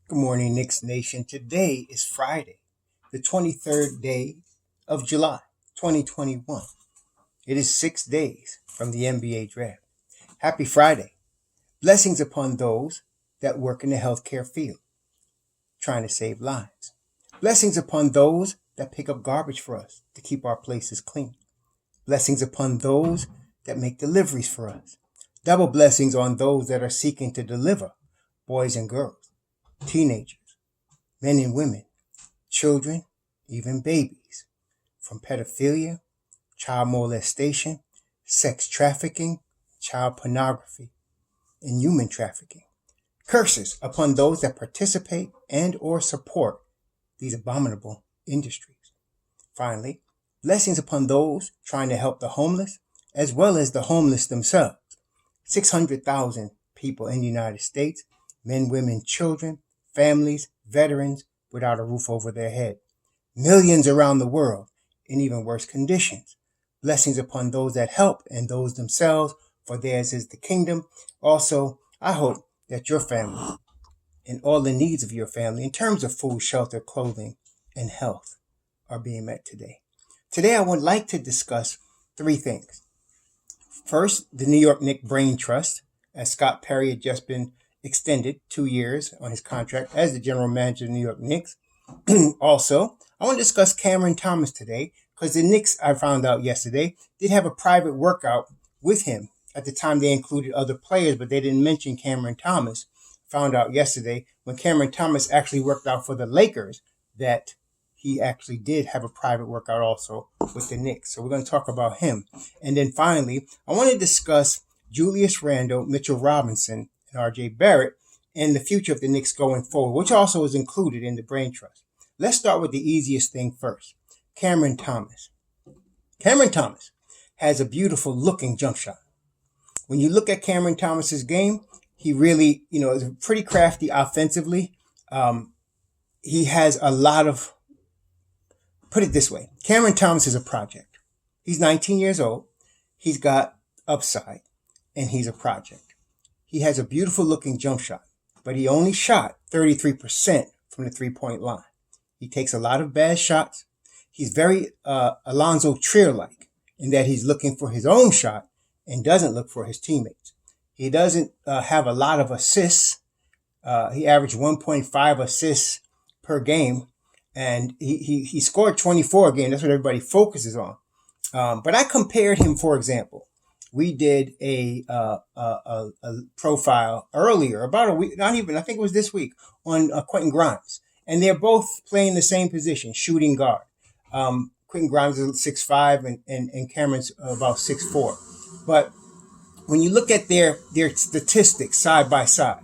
Good morning, Knicks Nation. Today is Friday, the 23rd day of July, 2021. It is 6 days from the NBA draft. Happy Friday. Blessings upon those that work in the healthcare field, trying to save lives. Blessings upon those that pick up garbage for us to keep our places clean. Blessings upon those that make deliveries for us. Double blessings on those that are seeking to deliver, boys and girls, teenagers, men and women, children, even babies, from pedophilia, child molestation, sex trafficking, child pornography, and human trafficking. Curses upon those that participate and or support these abominable industries. Finally, blessings upon those trying to help the homeless as well as the homeless themselves. 600,000 people in the United States, men, women, children, families, veterans without a roof over their head. Millions around the world in even worse conditions. Blessings upon those that help and those themselves, for theirs is the kingdom. Also, I hope that your family and all the needs of your family in terms of food, shelter, clothing, and health are being met today. Today, I would like to discuss three things. First, the New York Knicks BrainTrust, as Scott Perry had just been extended 2 years on his contract as the general manager of the New York Knicks. Also, I want to discuss Cameron Thomas today because the Knicks, I found out yesterday, did have a private workout with him. At the time, they included other players, but they didn't mention Cameron Thomas. Found out yesterday when Cameron Thomas actually worked out for the Lakers that he actually did have a private workout also with the Knicks. So we're going to talk about him. And then finally, I want to discuss Julius Randle, Mitchell Robinson, and R.J. Barrett, and the future of the Knicks going forward, which also is included in the BrainTrust. Let's start with the easiest thing first. Cameron Thomas. Cameron Thomas has a beautiful looking jump shot. When you look at Cameron Thomas's game, he really, is pretty crafty offensively. He has a lot of, put it this way, Cameron Thomas is a project. He's 19 years old. He's got upside, and he's a project. He has a beautiful looking jump shot, but he only shot 33% from the 3-point line. He takes a lot of bad shots. He's very Alonzo Trier-like in that he's looking for his own shot and doesn't look for his teammates. He doesn't have a lot of assists. He averaged 1.5 assists per game, and he scored 24 a game. That's what everybody focuses on. But I compared him, for example. We did a profile earlier, about a week, not even, I think it was this week, on Quentin Grimes. And they're both playing the same position, shooting guard. Quentin Grimes is 6'5", and Cameron's about 6'4". But when you look at their statistics side by side,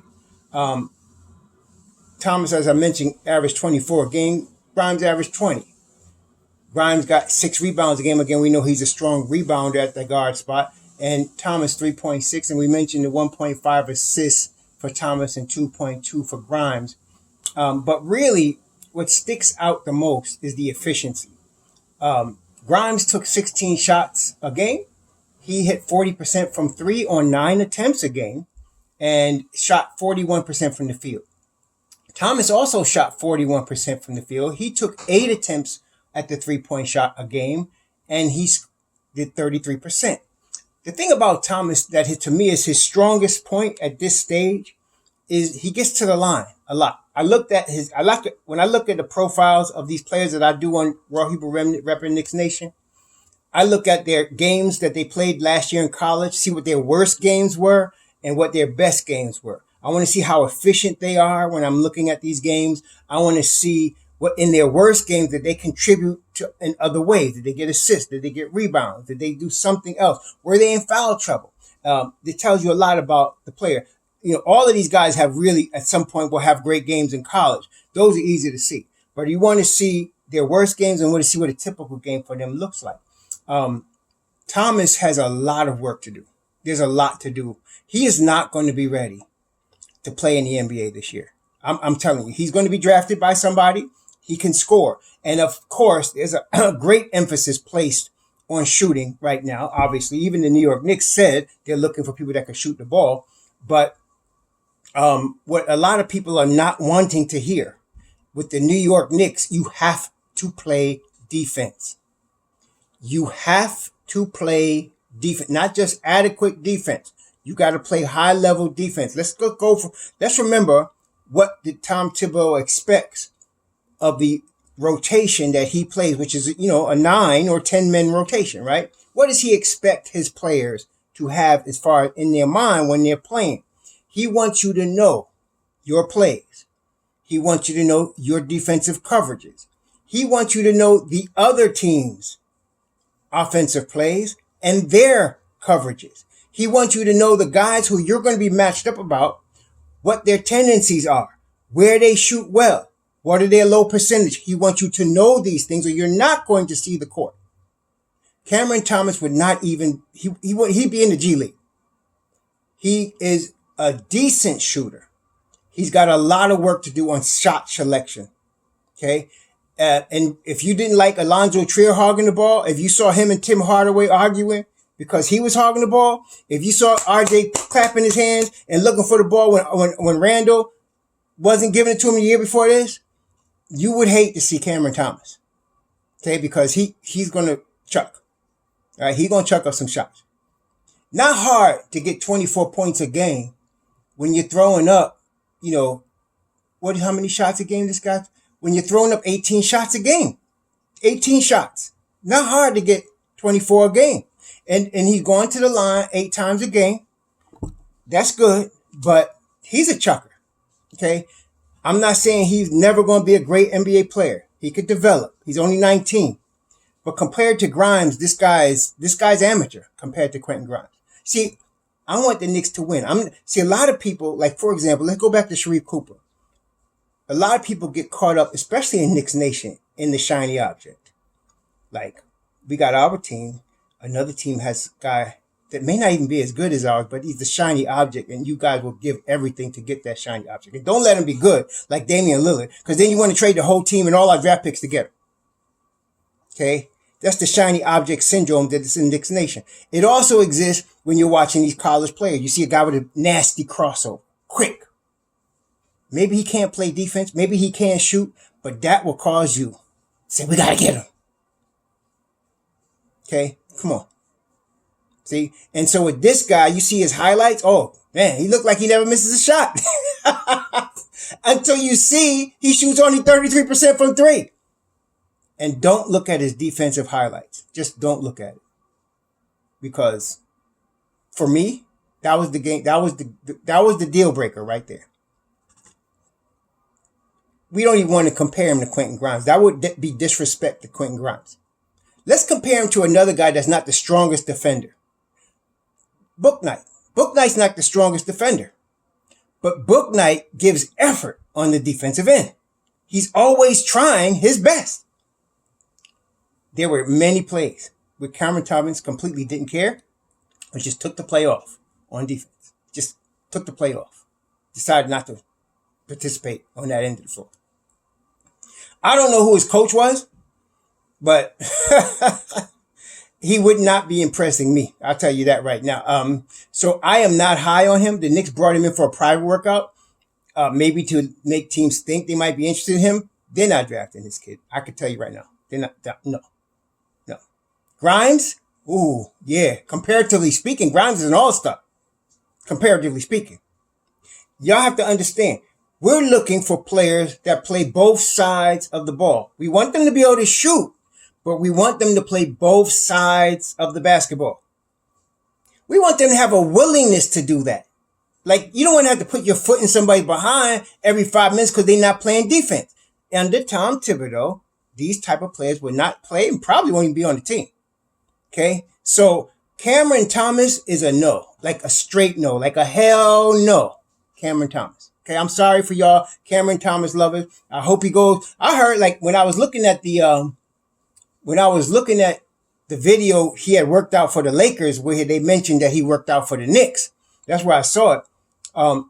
Thomas, as I mentioned, averaged 24 a game. Grimes averaged 20. Grimes got 6 rebounds a game. Again, we know he's a strong rebounder at the guard spot. And Thomas 3.6, and we mentioned the 1.5 assists for Thomas and 2.2 for Grimes. But really, what sticks out the most is the efficiency. Grimes took 16 shots a game. He hit 40% from 3 on 9 attempts a game and shot 41% from the field. Thomas also shot 41% from the field. He took 8 attempts at the 3-point shot a game, and he did 33%. The thing about Thomas that to me is his strongest point at this stage is he gets to the line a lot. When I look at the profiles of these players that I do on Raw Hebrew Reppin' Knicks Nation, I look at their games that they played last year in college, see what their worst games were and what their best games were. I want to see how efficient they are when I'm looking at these games. I want to see what in their worst games did they contribute to in other ways. Did they get assists? Did they get rebounds? Did they do something else? Were they in foul trouble? It tells you a lot about the player. All of these guys have really, at some point, will have great games in college. Those are easy to see. But you want to see their worst games and want to see what a typical game for them looks like. Thomas has a lot of work to do. There's a lot to do. He is not going to be ready to play in the NBA this year. I'm telling you, he's going to be drafted by somebody. He can score. And of course, there's a great emphasis placed on shooting right now. Obviously, even the New York Knicks said they're looking for people that can shoot the ball. But what a lot of people are not wanting to hear. With the New York Knicks, you have to play defense. You have to play defense, not just adequate defense. You got to play high level defense. Let's remember what the Tom Thibodeau expects of the rotation that he plays, which is, a 9 or 10 men rotation, right? What does he expect his players to have as far as in their mind when they're playing? He wants you to know your plays. He wants you to know your defensive coverages. He wants you to know the other team's offensive plays and their coverages. He wants you to know the guys who you're going to be matched up about, what their tendencies are, where they shoot well, what are their low percentage. He wants you to know these things or you're not going to see the court. Cameron Thomas would not even, he'd be in the G League. He is a decent shooter. He's got a lot of work to do on shot selection. Okay. And if you didn't like Alonzo Trier hogging the ball, if you saw him and Tim Hardaway arguing because he was hogging the ball, if you saw RJ clapping his hands and looking for the ball when Randall wasn't giving it to him the year before this, you would hate to see Cameron Thomas. Okay. Because he's going to chuck. All right. He's going to chuck up some shots. Not hard to get 24 points a game when you're throwing up, how many shots a game this guy? When you're throwing up 18 shots a game. 18 shots. Not hard to get 24 a game. And he's going to the line 8 times a game. That's good, but he's a chucker. Okay? I'm not saying he's never going to be a great NBA player. He could develop. He's only 19. But compared to Grimes, this guy's amateur compared to Quentin Grimes. See, I want the Knicks to win. A lot of people, like, for example, let's go back to Sharif Cooper. A lot of people get caught up, especially in Knicks Nation, in the shiny object. Like, we got our team. Another team has a guy that may not even be as good as ours, but he's the shiny object, and you guys will give everything to get that shiny object. And don't let him be good, like Damian Lillard, because then you want to trade the whole team and all our draft picks together. Okay? That's the shiny object syndrome that is in Knicks Nation. It also exists when you're watching these college players. You see a guy with a nasty crossover. Quick. Maybe he can't play defense. Maybe he can't shoot. But that will cause you to say, we got to get him. Okay? Come on. See? And so with this guy, you see his highlights. Oh, man, he looked like he never misses a shot. Until you see he shoots only 33% from 3. And don't look at his defensive highlights. Just don't look at it. Because for me, that was the game. That was the deal breaker right there. We don't even want to compare him to Quentin Grimes. That would be disrespect to Quentin Grimes. Let's compare him to another guy that's not the strongest defender. Bouknight. Bouknight's not the strongest defender. But Bouknight gives effort on the defensive end. He's always trying his best. There were many plays where Cameron Thomas completely didn't care or just took the play off on defense. Just took the play off. Decided not to participate on that end of the floor. I don't know who his coach was, but he would not be impressing me. I'll tell you that right now. So I am not high on him. The Knicks brought him in for a private workout, maybe to make teams think they might be interested in him. They're not drafting this kid. I can tell you right now. They're not. No. Grimes? Ooh, yeah. Comparatively speaking, Grimes is an all-star. Comparatively speaking. Y'all have to understand. We're looking for players that play both sides of the ball. We want them to be able to shoot, but we want them to play both sides of the basketball. We want them to have a willingness to do that. Like, you don't want to have to put your foot in somebody behind every 5 minutes because they're not playing defense. Under Tom Thibodeau, these type of players would not play and probably won't even be on the team. Okay? So Cameron Thomas is a no. Like a straight no. Like a hell no. Cameron Thomas. Okay, I'm sorry for y'all Cameron Thomas lovers. I hope he goes. I heard, like, when I was looking at the video he had worked out for the Lakers, where they mentioned that he worked out for the Knicks. That's where I saw it.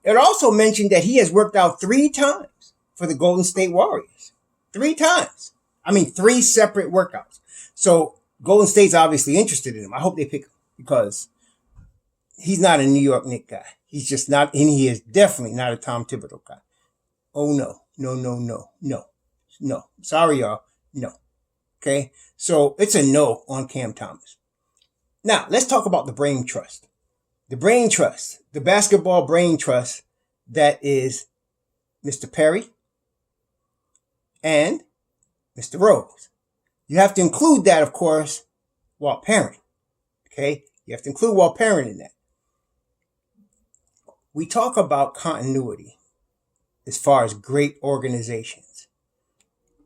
It also mentioned that he has worked out 3 times for the Golden State Warriors. 3 times. I mean, 3 separate workouts. So Golden State's obviously interested in him. I hope they pick him because he's not a New York Knicks guy. He's just not, and he is definitely not a Tom Thibodeau guy. Oh no, no, no, no, no, no. Sorry, y'all. No. Okay. So it's a no on Cam Thomas. Now let's talk about the brain trust. The brain trust, the basketball brain trust that is Mr. Perry and Mr. Rose. You have to include that, of course, Walt Perrin. Okay? You have to include Walt Perrin in that. We talk about continuity as far as great organizations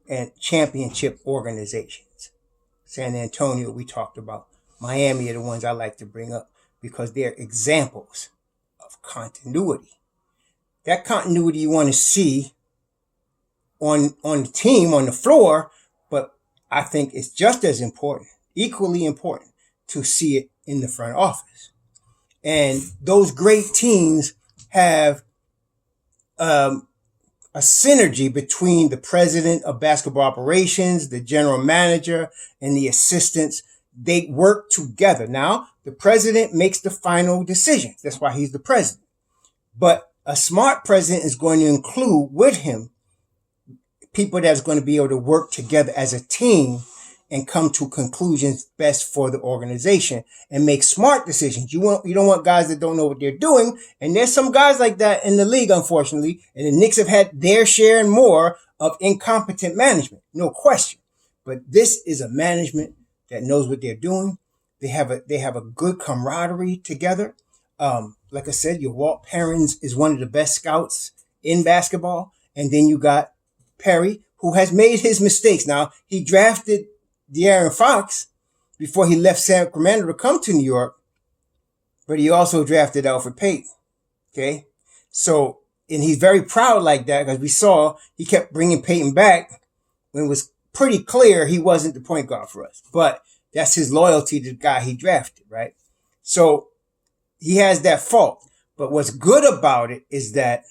and championship organizations. San Antonio, we talked about. Miami are the ones I like to bring up because they're examples of continuity. That continuity you want to see on the team, on the floor, but I think it's just as important, equally important, to see it in the front office. And those great teams have a synergy between the president of basketball operations, the general manager, and the assistants. They work together. Now, the president makes the final decision. That's why he's the president. But a smart president is going to include with him people that's going to be able to work together as a team and come to conclusions best for the organization and make smart decisions. You don't want guys that don't know what they're doing. And there's some guys like that in the league, unfortunately. And the Knicks have had their share and more of incompetent management. No question. But this is a management that knows what they're doing. They have a good camaraderie together. Like I said, your Walt Perrins is one of the best scouts in basketball. And then you got Perry, who has made his mistakes. Now, he drafted De'Aaron Fox before he left Sacramento to come to New York, but he also drafted Alfred Payton. Okay. So, and he's very proud like that because we saw he kept bringing Payton back when it was pretty clear he wasn't the point guard for us, but that's his loyalty to the guy he drafted, right? So he has that fault, but what's good about it is that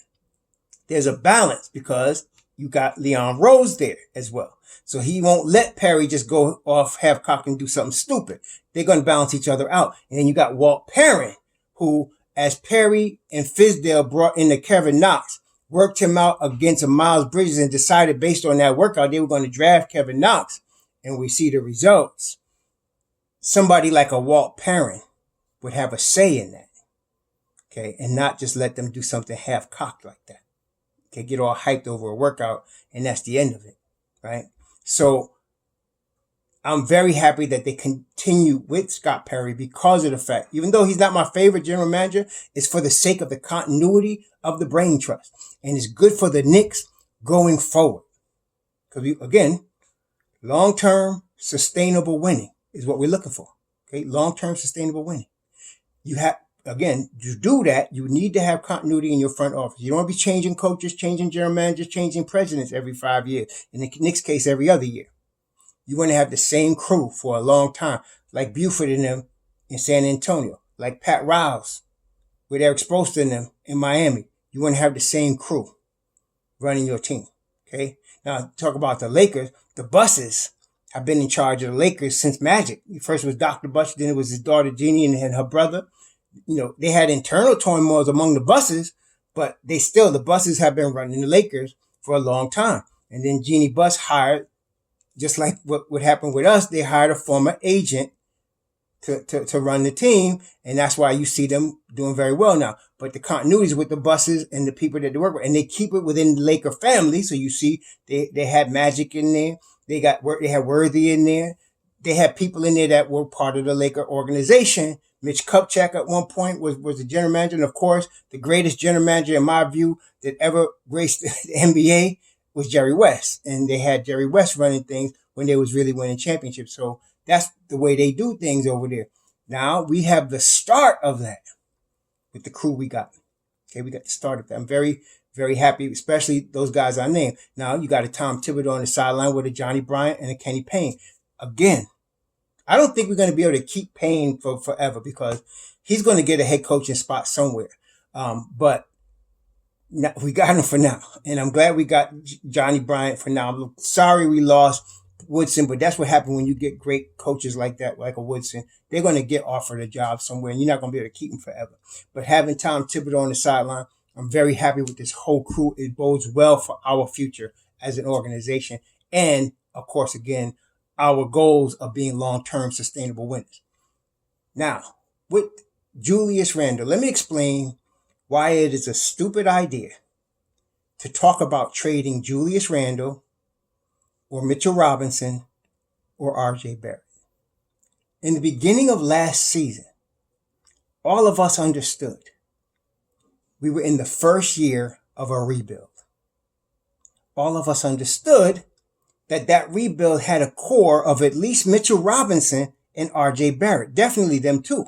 there's a balance because you got Leon Rose there as well. So he won't let Perry just go off half-cocked and do something stupid. They're going to balance each other out. And then you got Walt Perrin, who, as Perry and Fizdale brought in the Kevin Knox, worked him out against a Miles Bridges and decided based on that workout they were going to draft Kevin Knox. And we see the results. Somebody like a Walt Perrin would have a say in that. Okay. And not just let them do something half-cocked like that. Okay. Get all hyped over a workout and that's the end of it. Right. So I'm very happy that they continue with Scott Perry because of the fact, even though he's not my favorite general manager, it's for the sake of the continuity of the brain trust. And it's good for the Knicks going forward. Because again, long-term sustainable winning is what we're looking for. Okay. Long-term sustainable winning. Again, to do that, you need to have continuity in your front office. You don't want to be changing coaches, changing general managers, changing presidents every 5 years. In the Knicks case, every other year. You want to have the same crew for a long time, like Buford and them in San Antonio, like Pat Riles with Eric Spoelstra and them in Miami. You want to have the same crew running your team. Okay. Now, talk about the Lakers. The Busses have been in charge of the Lakers since Magic. First was Dr. Buss, then it was his daughter Jeannie and her brother. You know, they had internal turmoil among the Busses, but the Busses have been running the Lakers for a long time. And then Jeannie Buss hired, just like what happened with us, they hired a former agent to run the team. And that's why you see them doing very well now. But the continuity is with the Busses and the people that they work with, and they keep it within the Laker family. So you see, they had Magic in there. They had Worthy in there. They had people in there that were part of the Laker organization. Mitch Kupchak at one point was the general manager. And of course, the greatest general manager in my view that ever graced the NBA was Jerry West. And they had Jerry West running things when they was really winning championships. So that's the way they do things over there. Now we have the start of that with the crew we got. Okay, we got the start of that. I'm very, very happy, especially those guys I named. Now you got a Tom Thibodeau on the sideline with a Johnny Bryant and a Kenny Payne. Again, I don't think we're going to be able to keep Payne for forever because he's going to get a head coaching spot somewhere. But we got him for now. And I'm glad we got Johnny Bryant for now. I'm sorry we lost Woodson, but that's what happened when you get great coaches like that, like a Woodson. They're going to get offered a job somewhere, and you're not going to be able to keep them forever. But having Tom Thibodeau on the sideline, I'm very happy with this whole crew. It bodes well for our future as an organization. And, of course, again, our goals of being long-term sustainable winners. Now, with Julius Randle, let me explain why it is a stupid idea to talk about trading Julius Randle or Mitchell Robinson or R.J. Barrett. In the beginning of last season, all of us understood we were in the first year of a rebuild. All of us understood that rebuild had a core of at least Mitchell Robinson and R.J. Barrett. Definitely them two.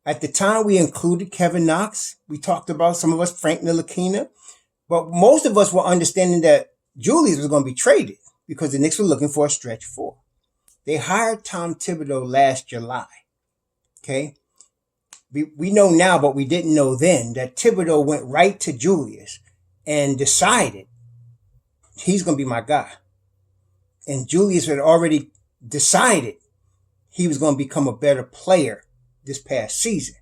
At the time, we included Kevin Knox. We talked about some of us, Frank Ntilikina. But most of us were understanding that Julius was going to be traded because the Knicks were looking for a stretch four. They hired Tom Thibodeau last July. Okay? We know now, but we didn't know then, that Thibodeau went right to Julius and decided he's going to be my guy. And Julius had already decided he was going to become a better player this past season.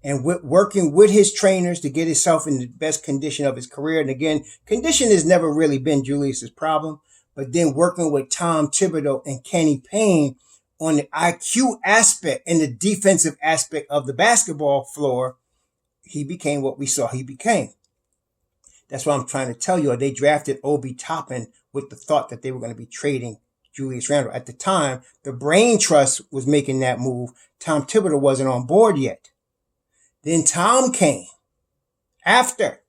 And working with his trainers to get himself in the best condition of his career. And again, condition has never really been Julius's problem. But then working with Tom Thibodeau and Kenny Payne on the IQ aspect and the defensive aspect of the basketball floor, he became what we saw he became. That's what I'm trying to tell you. They drafted Obi Toppin with the thought that they were going to be trading Julius Randle. At the time, the BrainTrust was making that move. Tom Thibodeau wasn't on board yet. Then Tom came after.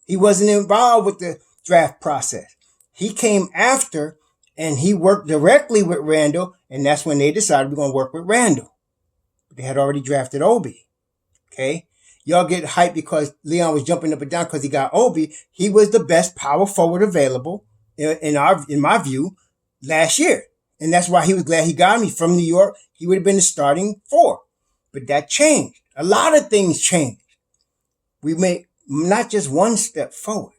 He wasn't involved with the draft process. He came after, and he worked directly with Randle, and that's when they decided we're going to work with Randle. They had already drafted Obi. Okay? Y'all get hyped because Leon was jumping up and down because he got Obi. He was the best power forward available, in my view, last year. And that's why he was glad he got me from New York. He would have been the starting four. But that changed. A lot of things changed. We made not just one step forward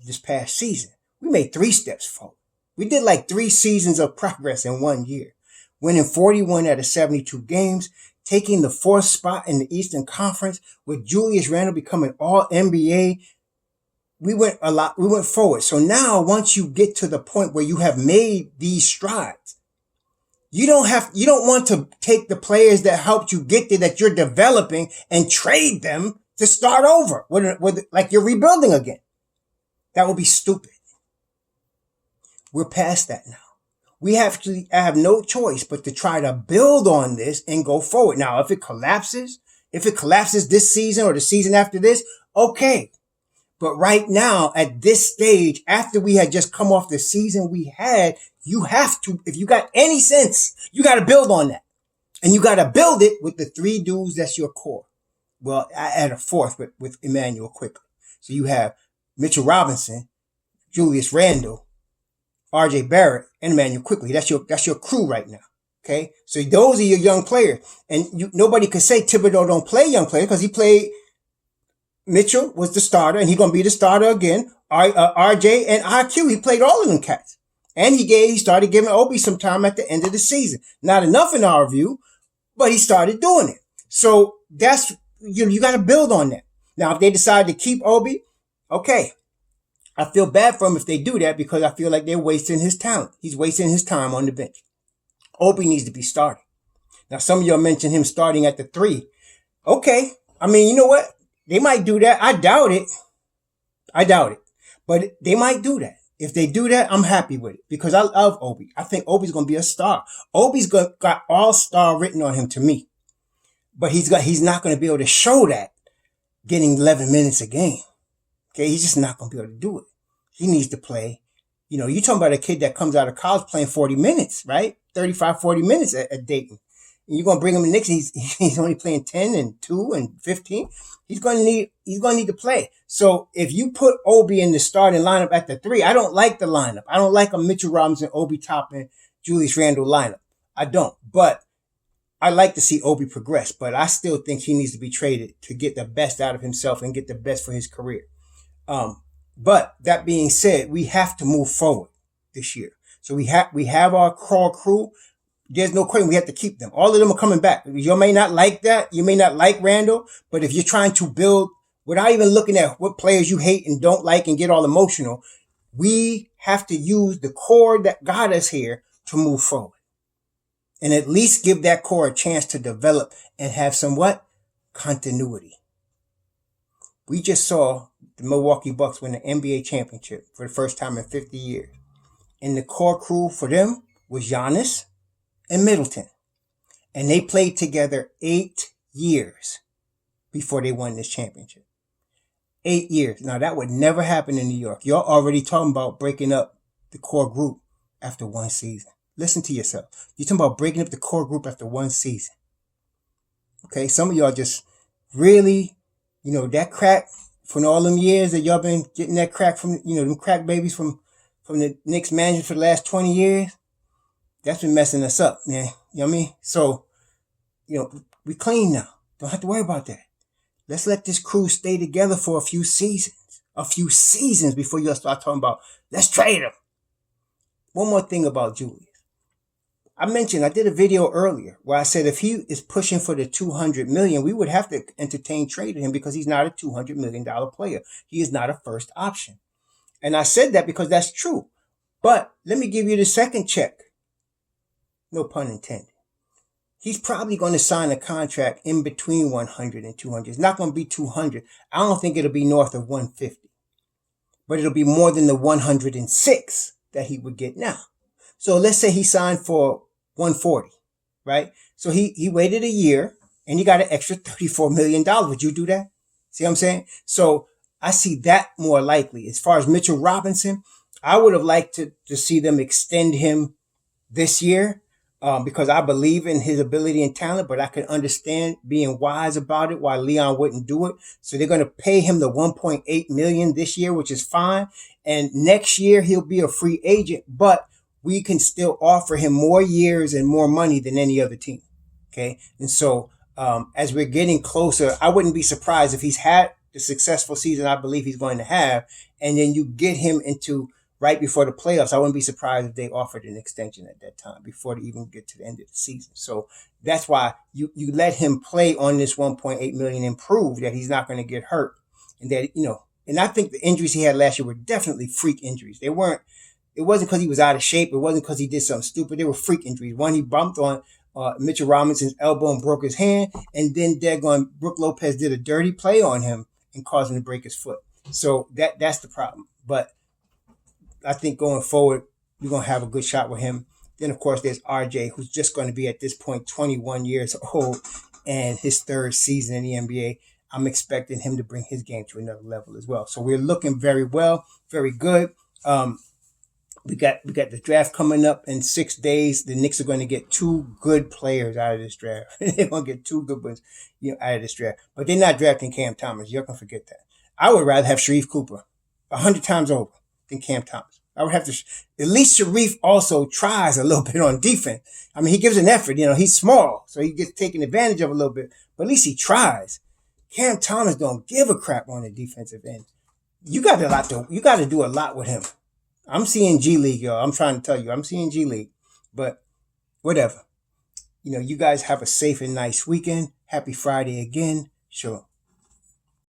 this past season. We made 3 steps forward. We did like 3 seasons of progress in 1 year. Winning 41 out of 72 games, taking the 4th spot in the Eastern Conference with Julius Randle becoming all-NBA. We went forward. So now once you get to the point where you have made these strides, you don't want to take the players that helped you get there that you're developing and trade them to start over with like you're rebuilding again. That would be stupid. We're past that now. I have no choice but to try to build on this and go forward. Now, if it collapses this season or the season after this, okay. But right now, at this stage, after we had just come off the season we had, you have to, if you got any sense, you got to build on that. And you got to build it with the 3 dudes that's your core. Well, I add a 4th with Emmanuel quickly. So you have Mitchell Robinson, Julius Randle, R.J. Barrett, and Emmanuel quickly. That's your crew right now. Okay? So those are your young players. And nobody could say Thibodeau don't play young players because he played. Mitchell was the starter, and he's going to be the starter again. RJ and IQ, he played all of them cats. And he started giving Obi some time at the end of the season. Not enough in our view, but he started doing it. So that's, you got to build on that. Now, if they decide to keep Obi, okay. I feel bad for him if they do that because I feel like they're wasting his talent. He's wasting his time on the bench. Obi needs to be starting. Now, some of y'all mentioned him starting at the 3. Okay. I mean, you know what? They might do that. I doubt it. But they might do that. If they do that, I'm happy with it because I love Obi. I think Obi's going to be a star. Obi's got all-star written on him to me. But he's not going to be able to show that getting 11 minutes a game. Okay, he's just not going to be able to do it. He needs to play. You're talking about a kid that comes out of college playing 40 minutes, right? 35, 40 minutes at Dayton. And you're going to bring him to Knicks. He's only playing 10 and 2 and 15. He's going to need to play. So if you put Obi in the starting lineup at the 3, I don't like the lineup. I don't like a Mitchell Robinson, Obi Toppin, Julius Randle lineup. I don't. But I like to see Obi progress. But I still think he needs to be traded to get the best out of himself and get the best for his career. But that being said, we have to move forward this year. So we have our core crew. There's no question we have to keep them. All of them are coming back. You may not like that. You may not like Randall, but if you're trying to build without even looking at what players you hate and don't like and get all emotional, we have to use the core that got us here to move forward. And at least give that core a chance to develop and have some what? Continuity. We just saw the Milwaukee Bucks win the NBA championship for the first time in 50 years. And the core crew for them was Giannis and Middleton. And they played together 8 years before they won this championship. 8 years. Now that would never happen in New York. You're already talking about breaking up the core group after one season. Listen to yourself. You're talking about breaking up the core group after one season. Okay, some of y'all just really, that crack from all them years that y'all been getting that crack from, them crack babies from the Knicks management for the last 20 years. That's been messing us up, man. You know what I mean? So, we clean now. Don't have to worry about that. Let's let this crew stay together for a few seasons before y'all start talking about, let's trade him. One more thing about Julius. I did a video earlier where I said if he is pushing for the $200 million, we would have to entertain trading him because he's not a $200 million player. He is not a first option. And I said that because that's true. But let me give you the second check. No pun intended. He's probably going to sign a contract in between 100 and 200. It's not going to be 200. I don't think it'll be north of 150. But it'll be more than the 106 that he would get now. So let's say he signed for 140, right? So he waited a year and he got an extra $34 million. Would you do that? See what I'm saying? So I see that more likely. As far as Mitchell Robinson, I would have liked to see them extend him this year because I believe in his ability and talent, but I can understand being wise about it why Leon wouldn't do it. So they're going to pay him the $1.8 million this year, which is fine. And next year he'll be a free agent, but we can still offer him more years and more money than any other team. Okay. And so, as we're getting closer, I wouldn't be surprised if he's had the successful season I believe he's going to have. And then you get him into right before the playoffs. I wouldn't be surprised if they offered an extension at that time before they even get to the end of the season. So that's why you let him play on this 1.8 million and prove that he's not going to get hurt. And that, and I think the injuries he had last year were definitely freak injuries. It wasn't because he was out of shape. It wasn't because he did something stupid. They were freak injuries. One, he bumped on Mitchell Robinson's elbow and broke his hand. And then Brook Lopez did a dirty play on him and caused him to break his foot. So that's the problem. But I think going forward, we're going to have a good shot with him. Then, of course, there's RJ, who's just going to be at this point 21 years old and his third season in the NBA. I'm expecting him to bring his game to another level as well. So we're looking very well, very good. We got the draft coming up in 6 days. The Knicks are going to get 2 good players out of this draft. They're going to get 2 good ones, out of this draft. But they're not drafting Cam Thomas. You're going to forget that. I would rather have Sharif Cooper 100 times over than Cam Thomas. I would have to. At least Sharif also tries a little bit on defense. I mean, he gives an effort. He's small, so he gets taken advantage of a little bit. But at least he tries. Cam Thomas don't give a crap on the defensive end. You got to do a lot with him. I'm seeing G League, y'all. I'm trying to tell you, I'm seeing G League. But whatever. You guys have a safe and nice weekend. Happy Friday again. Sure.